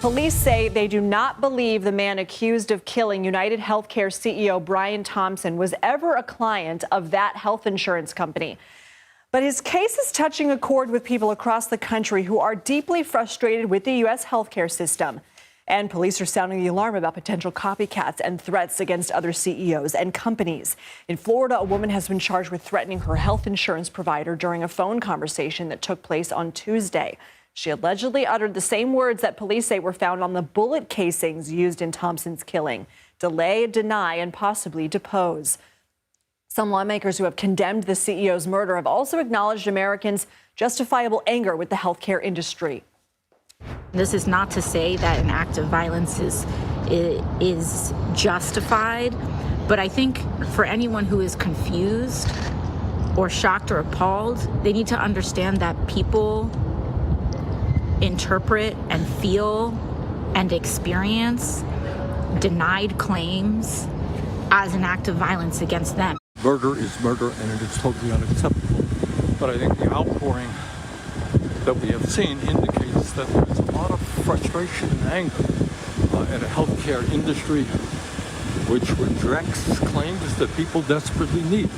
Police say they do not believe the man accused of killing UnitedHealthcare CEO Brian Thompson was ever a client of that health insurance company. But his case is touching a chord with people across the country who are deeply frustrated with the U.S. healthcare system. And police are sounding the alarm about potential copycats and threats against other CEOs and companies. In Florida, a woman has been charged with threatening her health insurance provider during a phone conversation that took place on Tuesday. She allegedly uttered the same words that police say were found on the bullet casings used in Thompson's killing: delay, deny, and possibly depose. Some lawmakers who have condemned the CEO's murder have also acknowledged Americans' justifiable anger with the healthcare industry. This is not to say that an act of violence is justified, but I think for anyone who is confused or shocked or appalled, they need to understand that people interpret and feel and experience denied claims as an act of violence against them. Murder is murder, and it is totally unacceptable. But I think the outpouring that we have seen indicates that there is a lot of frustration and anger in a healthcare industry which rejects claims that people desperately need.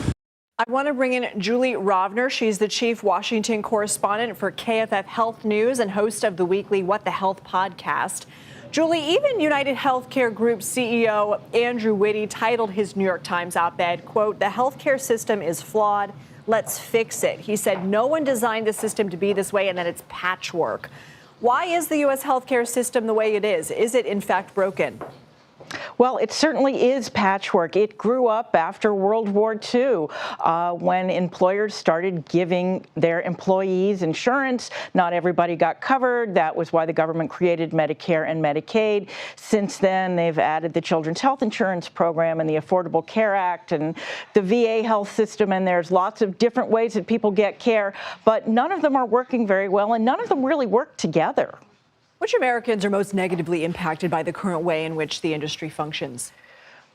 I want to bring in Julie Rovner. She's the chief Washington correspondent for KFF Health News and host of the weekly What the Health podcast. Julie, even UnitedHealthcare Group CEO Andrew Whitty titled his New York Times op-ed, quote, "The healthcare system is flawed. Let's fix it." He said no one designed the system to be this way and that it's patchwork. Why is the U.S. healthcare system the way it is? Is it in fact broken? Well, it certainly is patchwork. It grew up after World War II when employers started giving their employees insurance. Not everybody got covered. That was why the government created Medicare and Medicaid. Since then, they've added the Children's Health Insurance Program and the Affordable Care Act and the VA health system, and there's lots of different ways that people get care, but none of them are working very well, and none of them really work together. Which Americans are most negatively impacted by the current way in which the industry functions?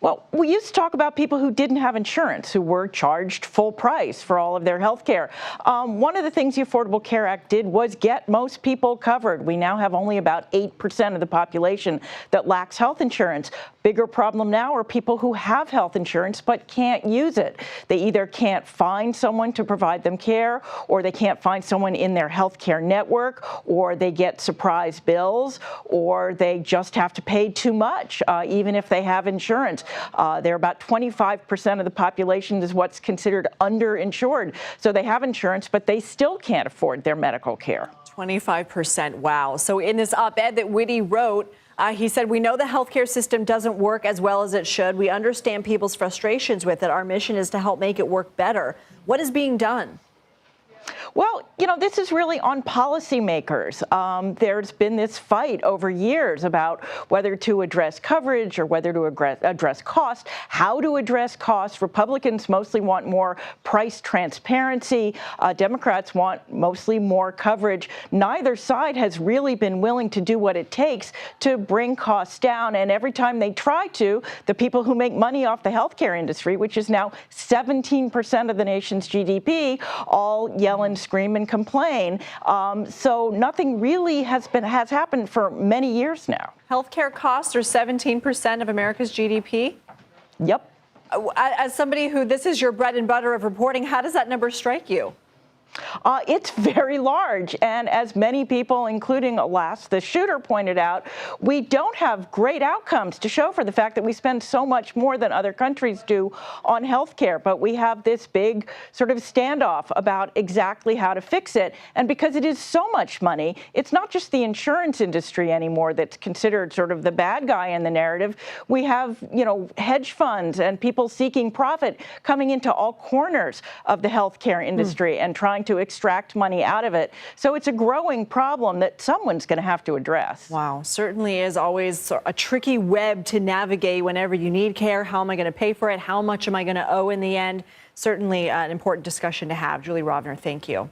Well, we used to talk about people who didn't have insurance, who were charged full price for all of their health care. One of the things the Affordable Care Act did was get most people covered. We now have only about 8% of the population that lacks health insurance. Bigger problem now are people who have health insurance but can't use it. They either can't find someone to provide them care, or they can't find someone in their health care network, or they get surprise bills, or they just have to pay too much, even if they have insurance. They're about 25% of the population is what's considered underinsured. So they have insurance, but they still can't afford their medical care. 25%. Wow. So in this op-ed that Whitty wrote, he said, "We know the healthcare system doesn't work as well as it should. We understand people's frustrations with it. Our mission is to help make it work better." What is being done? Well, you know, this is really on policymakers. There's been this fight over years about whether to address coverage or whether to address cost, how to address cost. Republicans mostly want more price transparency. Democrats want mostly more coverage. Neither side has really been willing to do what it takes to bring costs down. And every time they try to, the people who make money off the healthcare industry, which is now 17% of the nation's GDP, all yell and scream and complain. So nothing really has happened for many years now. Healthcare costs are 17% of America's GDP? Yep. As somebody who this is your bread and butter of reporting, how does that number strike you? It's very large, and as many people, including, alas, the shooter pointed out, we don't have great outcomes to show for the fact that we spend so much more than other countries do on health care, but we have this big sort of standoff about exactly how to fix it, and because it is so much money, it's not just the insurance industry anymore that's considered sort of the bad guy in the narrative. We have, you know, hedge funds and people seeking profit coming into all corners of the healthcare industry and trying to extract money out of it. So it's a growing problem that someone's going to have to address. Wow, certainly is always a tricky web to navigate whenever you need care. How am I going to pay for it? How much am I going to owe in the end? Certainly an important discussion to have. Julie Rovner, thank you.